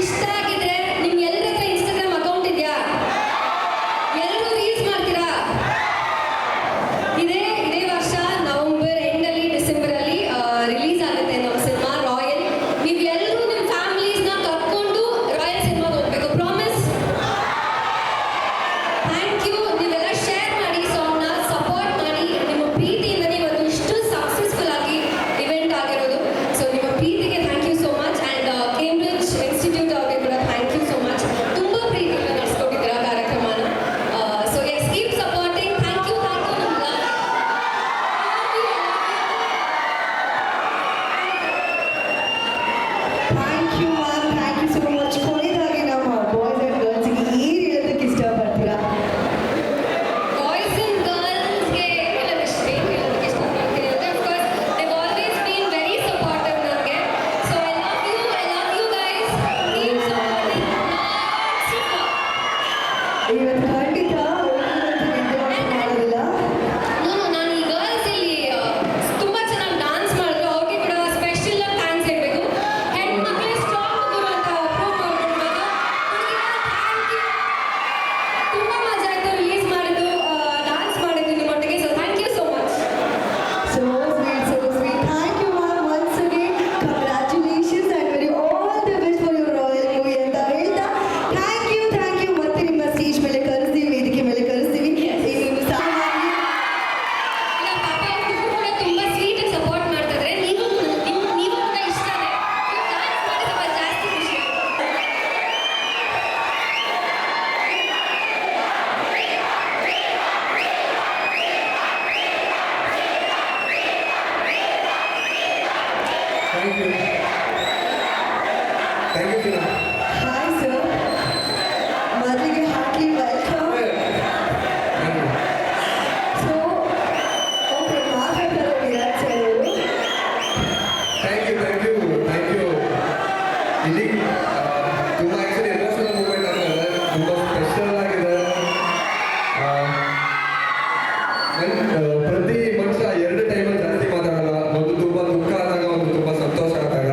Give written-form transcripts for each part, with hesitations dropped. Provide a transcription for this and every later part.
ಇಷ್ಟ ಆಗಿದ್ರೆ ನಿಮ್ಗೆ ಎಲ್ಲರ ಹತ್ರ ಇನ್ಸ್ಟಾಗ್ರಾಮ್ ಅಕೌಂಟ್ ಇದೆಯಾ? ಎಲ್ಲರೂ ರೀಲ್ಸ್ ಮಾಡ್ತೀರಾ? ಇದೇ ವರ್ಷ ನವೆಂಬರ್ ಎಂಡಲ್ಲಿ ಡಿಸೆಂಬರ್ ಅಲ್ಲಿ ರಿಲೀಸ್ ಆಗುತ್ತೆ ನಮ್ಮ ಸಿನಿಮಾ ರಾಯಲ್. ನೀವು ಎಲ್ಲರೂ ನಿಮ್ಮ ಫ್ಯಾಮಿಲೀಸ್ನ ಕರ್ಕೊಂಡು ರಾಯಲ್ ಸಿನಿಮಾಗೆ ಹೋಗ್ಬೇಕು. ಪ್ರಾಮಿಸ್? Thank you. ನೀವೆಲ್ಲ ಶೇರ್ ಮಾಡಿ, ಸಾಂಗ್ನ ಸಪೋರ್ಟ್ ಮಾಡಿ. ನಿಮ್ಮ ಪ್ರೀತಿಯಿಂದನೇ ಇವತ್ತು ಇಷ್ಟು ಸಕ್ಸಸ್ಫುಲ್ ಆಗಿ ಇವೆಂಟ್ ಆಗಿರೋದು. ಸೊ ನಿಮ್ಮ ಪ್ರೀತಿಗೆ thank you so much. And Cambridge institute ಅವ್ರಿಗೆ ಕೂಡ ಥ್ಯಾಂಕ್ ಯು ಸೋ ಮಚ್. ತುಂಬ ಪ್ರೀತಿಯಿಂದ ನಡೆಸ್ಕೊಟ್ಟಿದ್ದೀರಾ ಕಾರ್ಯಕ್ರಮನ. So yes, keep supporting. Thank you. Thank you ma'am, thank you so much. ಕೊನೆಯದಾಗಿ ನಮ್ಮ ಬಾಯ್ಸ್ ಆ್ಯಂಡ್ ಗರ್ಲ್ಸ್ಗೆ ಏನು ಹೇಳೋದಕ್ಕೆ ಇಷ್ಟಪಡ್ತೀರಾ? ಬಾಯ್ಸ್ ಅಂಡ್ ಗರ್ಲ್ಸ್ಗೆ ಹೇಳೋದಷ್ಟೇ ಹೇಳೋದಕ್ಕೆ ಇಷ್ಟಪಡ್ತೀನಿ ಅಂದರೆ of course Dev always been very supportive ನನಗೆ. So I love you guys. Keep supporting. ಇವತ್ತು ಖಂಡಿತ ಮಾಡೋದಿಲ್ಲ. ನಾನು ಈ ಗರ್ಲ್ಸ್ ಇಲ್ಲಿ ತುಂಬ ಚೆನ್ನಾಗಿ ಡಾನ್ಸ್ ಮಾಡಿದ್ರು. ಅವ್ರಿಗೆ ಕೂಡ ಸ್ಪೆಷಲ್ ಥ್ಯಾಂಕ್ಸ್ ಹೇಳಬೇಕು. ಹೆಣ್ಮಕ್ಳೇ ಸ್ಟ್ರಾಂಗ್ ಗುರು ಅಂತ ಪ್ರೂವ್ ಮಾಡ್ಕೊಡ್ಬೇಕು. Thank you. ತುಂಬ ಮಜಾ ಆಯಿತು ರಿಲೀಸ್ ಮಾಡಿದ್ದು, ಡಾನ್ಸ್ ಮಾಡಿದ್ದು ನಿಮ್ಮೊಟ್ಟಿಗೆ. So thank you so much. So sweet, so sweet. Thank you ma'am once again. Congratulations and very all the best for your royal movie ಅಂತ ಹೇಳ್ತಾ ಥ್ಯಾಂಕ್ ಯು. ಮತ್ತೆ ನಿಮ್ಮ ಸ್ಟೇಜ್ ಮೇಲೆ ಕರೆಸ್ತೀವಿ, ವೇದಿಕೆ ಮೇಲೆ ಕರೆಸ್ತೀವಿ. ನೀವು ಸಾಮಾನ್ಯ ಇಲ್ಲ ಪಾಪ ಅವ್ರು ಕೂಡ ತುಂಬ ಸ್ವೀಟಾಗಿ ಸಪೋರ್ಟ್ ಮಾಡ್ತಿದ್ರೆ ನೀವು ಕೂಡ ಇಷ್ಟನೇ. ಡಾನ್ಸ್ ಮಾಡಿ ಸ್ವಲ್ಪ ಜಾಸ್ತಿ ಖುಷಿ. Thank you. Thank you, Tina. Hi sir, ಮೊದಲಿಗೆ heartly welcome. Thank you. So okay, ಮಾತಾಡ್ತಾರೆ ವಿರಾಟ್ ಸರ್ ಅವರು. Thank you. ಇಲ್ಲಿ ತುಂಬ ಆ್ಯಕ್ಚುಲಿ ಎಮೋಷನಲ್ ಮೂಮೆಂಟ್ ಆಗ್ತದೆ, ತುಂಬ ಸ್ಪೆಷಲ್ ಆಗಿದೆ. ಪ್ರತಿ ಮನುಷ್ಯ ಎರಡು ಟೈಮಲ್ಲಿ ಜಾಸ್ತಿ ಮಾತಾಡಲ್ಲ. ಒಂದು ತುಂಬ ದುಃಖ ಆದಾಗ, ಒಂದು ತುಂಬ ಸಂತೋಷ ಆದಾಗ.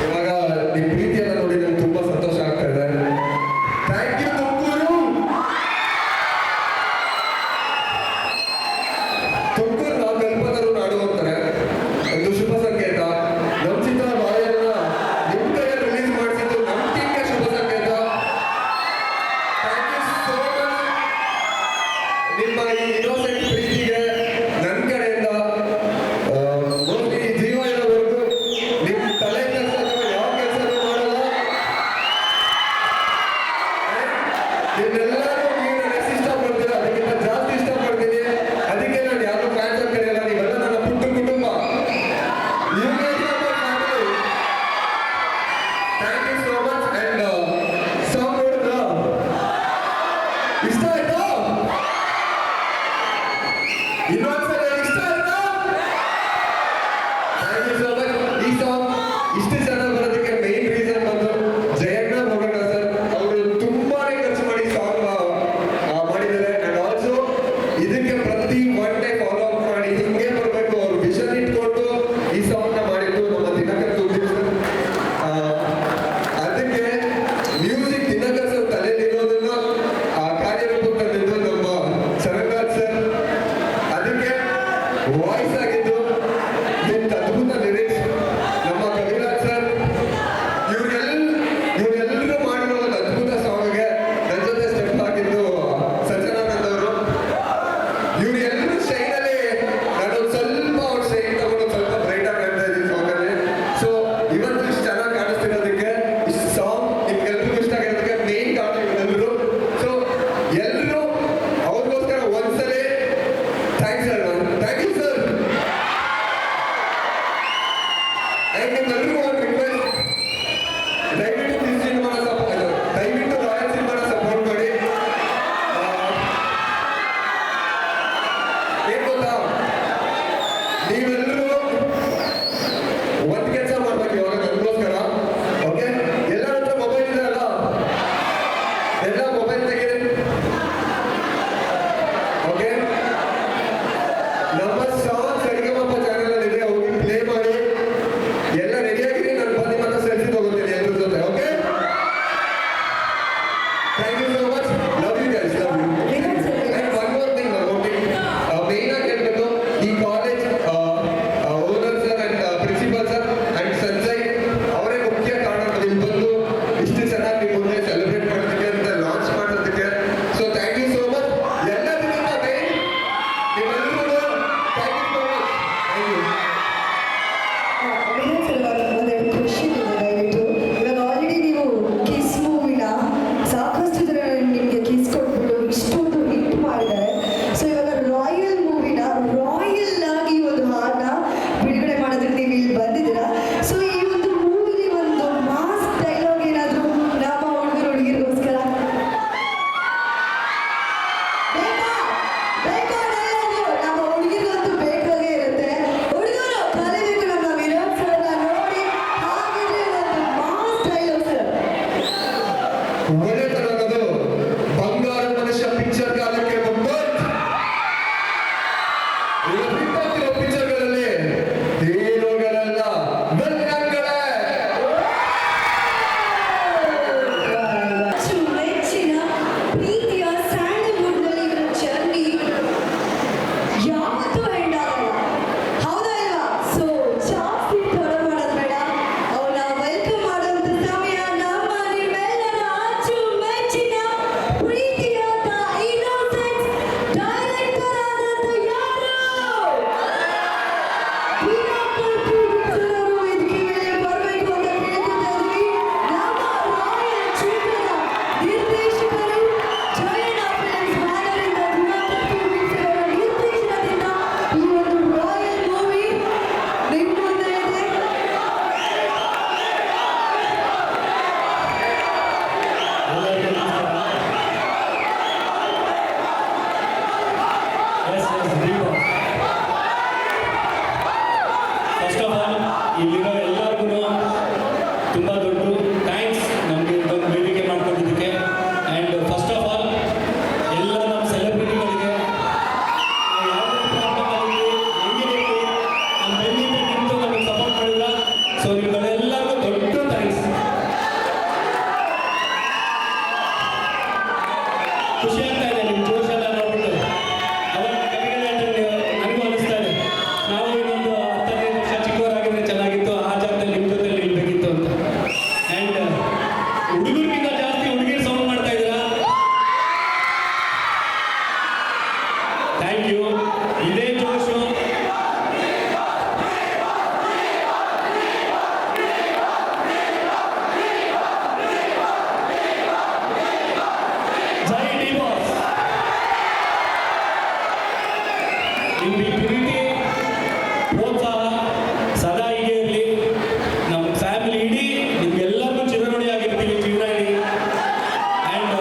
ಇವಾಗ ನಿಮ್ಮ ಪ್ರೀತಿಯೆಲ್ಲ ನೋಡಿ ನಂಗೆ ತುಂಬ ಸಂತೋಷ ಆಗ್ತಾ ಇದೆ. Thank you Tumakuru. ತುಮಕೂರು ನಾವು ಕಲ್ಪತರು ನಾಡು ಅಂತಾರೆ. ಒಂದು ಶುಭ ಸಂಕೇತ. ನಮ್ಮ ಚಿತ್ರ ರಾಯಲ್ನ ನಿಮ್ಮ ಕೈಯಲ್ಲಿ ರಿಲೀಸ್ ಮಾಡಿಸಿದ್ದು ನಮ್ಮ ಟೀಮ್ಗೆ ಶುಭ ಸಂಕೇತ. Thank you so much. ನಿಮ್ಮ ಈ ಇನ್ನೋಸೆಂಟ್ ಪ್ರೀತಿಗೆ ನನ್ನ ಕಡೆಯಿಂದ ಮೋಸ್ಟ್ಲಿ ಜೀವ ಇರೋವರೆಗೂ ನಿಮ್ಮ ತಲೆ ಕೆಲಸ ಅಥವಾ ಯಾವ ಕೆಲಸನೂ ಮಾಡಲ್ಲ. ನಿಮ್ಮೆಲ್ಲರೂ ನೀವು ನನ್ನ ಎಷ್ಟು ಇಷ್ಟಪಡ್ತೀರಾ ಅದಕ್ಕಿಂತ ಜಾಸ್ತಿ ಇಷ್ಟಪಡ್ತೀನಿ. ಅದಕ್ಕೆ ನಾನು ಯಾರು ಫ್ಯಾನ್ಸ್ ಅಂತ ಕರೆಯಲ್ಲ. ನೀವೆಲ್ಲ ನನ್ನ ಪುಟ್ಟ ಕುಟುಂಬ. Thank you so much. And song ನೋಡಿದ್ರ ಇಷ್ಟ ಆಯ್ತಾ? ಇನ್ನೊಂದ್ಸಲ ಇಷ್ಟ ಆಯ್ತಾ? Thank you so much. ಈ ಸಾಂಗ್ ಇಷ್ಟು ಚೆನ್ನಾಗಿ ಬರೋದಕ್ಕೆ ಮೇನ್ ರೀಸನ್ ಬಂದು ಜಯಣ್ಣ ಭಗಣ್ಣ ಸರ್. ಅವರು ತುಂಬಾನೇ ಖರ್ಚು ಮಾಡಿ ಸಾಂಗ್ ಮಾಡಿದ್ದಾರೆ. ಅಂಡ್ ಆಲ್ಸೋ ಇದಕ್ಕೆ ಪ್ರತಿ ಒನ್ ಡೇ ಫಾಲೋ ಅಪ್ ಮಾಡಿ ಹಿಂಗೆ ಬರಬೇಕು ಅವ್ರು ವಿಷನ್ ಇಟ್ಕೊಂಡು ಈ ಸಾಂಗ್ನ ಮಾಡಿದ್ದು ನಮ್ಮ ದಿನಕರ್ ತೂಗಿ ಸರ್. ಒಳ್ಳೆತನ ಅನ್ನೋದು ಬಂಗಾರ ಮನುಷ್ಯ ಪಿಕ್ಚರ್ ಕಾಲಕ್ಕೆ ಬಂದು ಇವತ್ತಿರೋ ಪಿಕ್ಚರ್ಗಳಲ್ಲಿ ಹೀರೋಗಳೆಲ್ಲ ಗಂಡಗಳೇ. ಮೆಚ್ಚಿನ ಪ್ರೀತಿಯ ಸ್ಯಾಂಡಲ್ವುಡ್ನಲ್ಲಿ ಇವರ ಜರ್ನಿ ಯಾವತ್ತೂ ಎಂಡ್ ಆಗಲ್ಲ. ಹೌದಾ ಇಲ್ವಾ? ಸೊ ಜಾಸ್ತಿ ತಡ ಮಾಡೋದು ಬೇಡ. ಅವ್ರನ್ನ ವೆಲ್ಕಮ್ ಮಾಡುವಂತ ಸಮಯ. ನಮ್ಮ ನಿಮ್ಮೆಲ್ಲರ ಅಚ್ಚುಮೆಚ್ಚಿನ ಪ್ರೀತಿಯಾದ ಇನ್ನೋಸೆಂಟ್ ಡೈರೆಕ್ಟರ್ ಆದಂತ ಯಾರು? ವೀರಪ್ಪನ್ ಪ್ರೊಡ್ಯೂಸರ್ ಅವರು ಇದಕ್ಕೆ ಮೇಲೆ ಬರಬೇಕು ಅಂತ ಕೇಳ್ತಿದ್ದೀವಿ. ನಮ್ಮ ರಾಯಲ್ ಚಿತ್ರದ ನಿರ್ದೇಶಕರು ಜಯಣ್ಣ ಫಿಲ್ಮ್ಸ್ ಬ್ಯಾನರಿಂದ ದಿವಾಕರ್ ಫಿಲ್ಮ್ಸ್ ಅವರ ನಿರ್ದೇಶನದಿಂದ ಈ ಒಂದು ರಾಯಲ್ ಮೂವಿ ನಿಮ್ಮ ಮುಂದೆ ಇದೆ. ಫಸ್ಟ್ ಆಫ್ ಆಲ್ ಇಲ್ಲಿರೋ ಎಲ್ಲರಿಗೂ ತುಂಬ ದೊಡ್ಡ ಥ್ಯಾಂಕ್ಸ್ ನಮಗೆ ಇದೊಂದು ವೇದಿಕೆ ಮಾಡ್ಕೊಂಡಿದ್ದಕ್ಕೆ. ಆ್ಯಂಡ್ ಫಸ್ಟ್ ಆಫ್ ಆಲ್ ಎಲ್ಲ ನಮ್ಮ ಸೆಲೆಬ್ರಿಟಿಗಳಿಗೆ ನಮ್ಮ ಬೆನ್ನಿಂದ ನಿಂತು ನಮಗೆ ಸಪೋರ್ಟ್ ಮಾಡಿಲ್ಲ. ಸೊ ನಿಮ್ಗಳೆಲ್ಲರಿಗೂ ದೊಡ್ಡ ಥ್ಯಾಂಕ್ಸ್. ಖುಷಿ ಆಗ್ತಾ ಇದೆ ನಿಮ್ಮ ಜೋಶ್ ಎಲ್ಲ ನೋಡ್ಬಿಟ್ಟು. ಅವಾಗ ಕವಿಗಳೇ ನನಗೂ ಅನಿಸ್ತಾ ಇದೆ ನಾವು ಇನ್ನೊಂದು 15 ವರ್ಷ ಚಿಕ್ಕವರಾಗಿದ್ರೆ ಚೆನ್ನಾಗಿತ್ತು, ಆ ಜಾಗದಲ್ಲಿ ನಿಮ್ಮ ಜೊತೆ ನಿಲ್ಬೇಕಿತ್ತು ಅಂತ. ಆ್ಯಂಡ್ ಹುಡುಗರಿಗಿಂತ ಜಾಸ್ತಿ ಹುಡುಗಿರು ಸೌಂಡ್ ಮಾಡ್ತಾ ಇದ್ದೀರಾ. Thank you. ಇದೇ ಜೋಶು ಜೈ ಡಿ ಬಾಸ್. ನಿಮ್ಮ ಈ ಪ್ರೀತಿ ಪ್ರೋತ್ಸಾಹ ಸದಾ ಹೀಗೆ ಇರಲಿ. ನಮ್ಮ ಫ್ಯಾಮಿಲಿ ಇಡೀ ನಿಮ್ಗೆಲ್ಲರಿಗೂ ಚಿರಋಣಿಯಾಗಿರ್ತೀವಿ ಜೀವನ ಇಡೀ. ಆ್ಯಂಡ್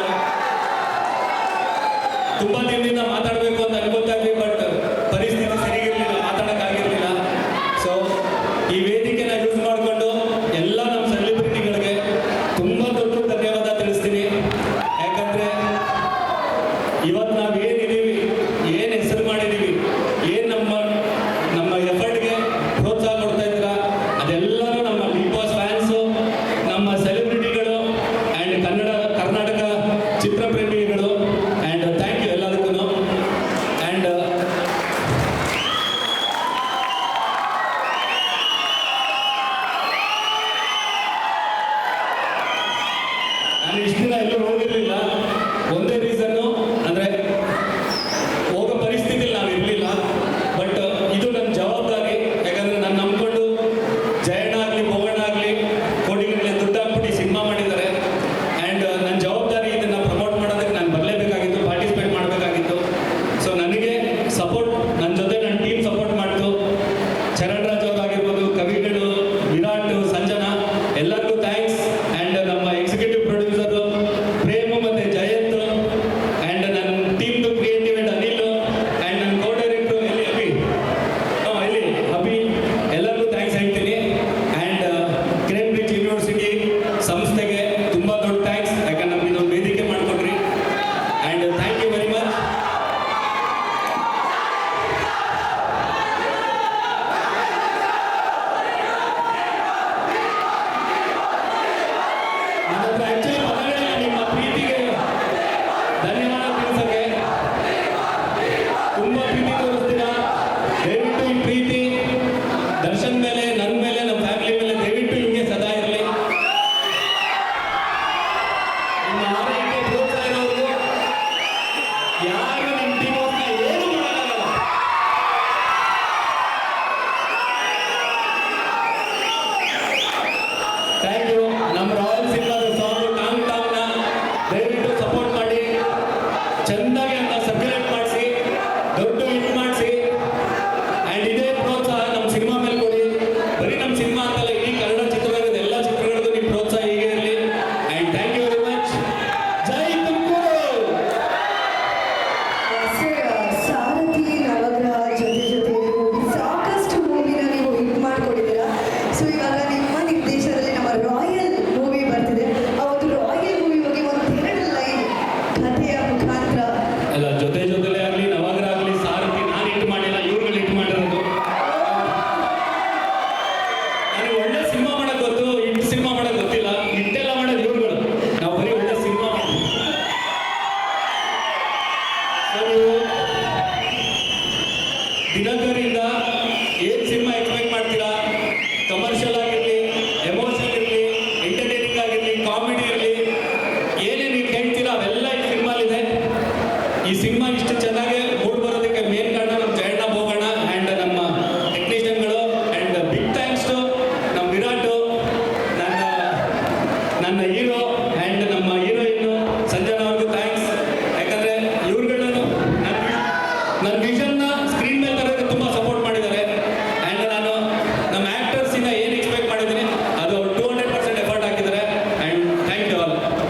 ತುಂಬ ದಿನದಿಂದ ಮಾತಾಡಬೇಕು ಅಂತ ಅನ್ಕೋತಾ ಇದ್ವಿ, ಬಟ್ ಪರಿಸ್ಥಿತಿ ಸರಿಗಿರಲಿಲ್ಲ, ಮಾತಾಡೋಕ್ಕಾಗಿರಲಿಲ್ಲ. ಸೊ ಈ ವೇದಿಕೆನ ಯೂಸ್ ಮಾಡಿಕೊಂಡು ಎಲ್ಲ ನಮ್ಮ ಸೆಲೆಬ್ರಿಟಿಗಳಿಗೆ ತುಂಬ ದೊಡ್ಡ ಧನ್ಯವಾದ ತಿಳಿಸ್ತೀನಿ. ಯಾಕಂದರೆ ಇವತ್ತು ನಾವು ಏನಿದ್ದೀವಿ, ಏನು ಹೆಸರು ಮಾಡಿದ್ದೀವಿ, ಏನು ನಮ್ಮ ಎಫರ್ಟ್ಗೆ ಪ್ರೋತ್ಸಾಹ ಕೊಡ್ತಾ ಇದ್ದೀರಾ, ಅದೆಲ್ಲರೂ ನಮ್ಮ ಬಿಗ್ ಬಾಸ್ ಫ್ಯಾನ್ಸು, ನಮ್ಮ ಸೆಲೆಬ್ರಿಟಿಗಳು ಆ್ಯಂಡ್ ಕರ್ನಾಟಕ ಚಿತ್ರಪ್ರೇಮಿಗಳು. ಆ್ಯಂಡ್ ಥ್ಯಾಂಕ್ ಯು ಎಲ್ಲದಕ್ಕೂ. ಆ್ಯಂಡ್ ನಾನು ಇಷ್ಟು ದಿನ ಎಲ್ಲೂ ಹೋಗಿರಲಿಲ್ಲ. ಒಂದೇ ರೀಸನ್ನು ಅಂದರೆ ಹೋಗೋ ಪರಿಸ್ಥಿತಿಲಿ ನಾವು ಇರಲಿಲ್ಲ. ಬಟ್ ಇದು ನನ್ನ ಜವಾಬ್ದಾರಿ. ಯಾಕಂದರೆ ನಾನು ನಂಬ್ಕೊಂಡು ಜಯಣ್ಣ ಆಗಲಿ ಭೋಗಣ್ಣ ಆಗಲಿ ಕೋಟಿಗಟ್ಟಲೆ ದುಡ್ಡು ಹಾಕ್ಬಿಟ್ಟು ಸಿನಿಮಾ ಮಾಡಿದ್ದಾರೆ. ಆ್ಯಂಡ್ ನನ್ನ ಜವಾಬ್ದಾರಿ ಇದನ್ನು ಪ್ರಮೋಟ್ ಮಾಡೋದಕ್ಕೆ ನಾನು ಬರಲೇಬೇಕಾಗಿತ್ತು, ಪಾರ್ಟಿಸಿಪೇಟ್ ಮಾಡಬೇಕಾಗಿತ್ತು. ಸೊ ನನಗೆ ಸಪೋರ್ಟ್, ನನ್ನ ಜೊತೆ ನನ್ನ ಟೀಮ್ ಸಪೋರ್ಟ್ ಮಾಡ್ತು. ಚರಣ್ ರಾಜ್ ಅವರಾಗಿರ್ಬೋದು, ಕವಿಗಳು, ವಿರಾಟ್, ಸಂಜನಾ, ಎಲ್ಲರಿಗೂ ಥ್ಯಾಂಕ್ಸ್. ಆ್ಯಂಡ್ ನಮ್ಮ ಎಕ್ಸಿಕ್ಯೂಟಿವ್ ಪ್ರೊಡ್ಯೂಸರು ಪ್ರೇಮು ಮತ್ತು ಜಯಂತ್, ಆ್ಯಂಡ್ ನನ್ನ ಟೀಮ್ದು ಕ್ರಿಯೇಟಿವ್ ಆ್ಯಂಡ್ ಅನಿಲ್, ಆ್ಯಂಡ್ ನನ್ನ ಕೋ ಡೈರೆಕ್ಟ್ರು ಇಲ್ಲಿ ಅಭಿ, ಎಲ್ಲರಿಗೂ ಥ್ಯಾಂಕ್ಸ್ ಹೇಳ್ತೀನಿ. ಆ್ಯಂಡ್ ಕೇಂಬ್ರಿಡ್ಜ್ ಯೂನಿವರ್ಸಿಟಿ ಸಂಸ್ಥೆಗೆ ತುಂಬ ದೊಡ್ಡ ಥ್ಯಾಂಕ್ಸ್. ಯಾಕಂದ್ರೆ ನಮ್ಗೆ ಇದೊಂದು ವೇದಿಕೆ ಮಾಡಿಕೊಡ್ರಿ. And thank you very much. ನನ್ನ ಆ್ಯಕ್ಚುಲಿ ಮನೆಯಲ್ಲಿ ನಿಮ್ಮ ಪ್ರೀತಿಗೆ ಧನ್ಯವಾದ ತಿಳಿಸೋಕ್ಕೆ ತುಂಬ ಪ್ರೀತಿ ತೋರಿಸ್ತೀರಾ. ದಯವಿಟ್ಟು ಈ ಪ್ರೀತಿ ದರ್ಶನ್ ಮೇಲೆ, ನನ್ನ ಮೇಲೆ, ನಮ್ಮ ಫ್ಯಾಮಿಲಿ ಮೇಲೆ ದಯವಿಟ್ಟು ಹಿಂಗೆ ಸದಾ ಇರಲಿ. ನಿಮ್ಮ ಆರೈಕೆ ಪ್ರೋತ್ಸಾಹ ಇರೋದು ಯಾರು ನಿಮ್ಮ ಟೀಮ್ ಏನು ಮಾಡೋಕ್ಕಾಗಲ್ಲ. Thank you. ನಮ್ಮ ರಾಯಲ್ ಸಿನಿಮಾದ ಸಾಂಗ್ ಟಾಂಗ್ ಟಾಂಗ್ನ ದಯವಿಟ್ಟು ಸಪೋರ್ಟ್ ಮಾಡಿ, ಚೆಂದಾಗಿ ಅಂತ ಸರ್ಕ್ಯುಲೇಟ್ ಮಾಡಿಸಿ, ದೊಡ್ಡ ಹಿಟ್ ಮಾಡಿಸಿ. ಆ್ಯಂಡ್ ಇದೇ ಪ್ರೋತ್ಸಾಹ ನಮ್ಮ ಸಿನಿಮಾ ಮೇಲೆ ಕೊಡಿ. ಬರೀ ನಮ್ಮ ಸಿನಿಮಾ ಅಂತಲ್ಲ, ಇಡೀ ಕನ್ನಡ ಚಿತ್ರರಂಗದ ಎಲ್ಲ ಚಿತ್ರಗಳಿಗೂ ನಿಮ್ಮ ಪ್ರೋತ್ಸಾಹ ಹೀಗೆ ಇರಲಿ. And thank you very much. ಜೈ ತುಮಕೂರು. ಸಾರಥಿ ನವಗ್ರಹ ಜೊತೆ ಹೋಗಿ ಸಾಕಷ್ಟು ಮೂವಿನ ನೀವು ಹಿಟ್ ಮಾಡ್ಕೊಂಡಿದ್ದೀರಾ. ಸೊ ಇವಾಗ ನಿಮ್ಮ ನಿರ್ದೇಶನದಲ್ಲಿ ನಮ್ಮ ರಾಯಲ್ ಮೂವಿ ಬರ್ತಿದೆ. ನನ್ನ ಹೀರೋ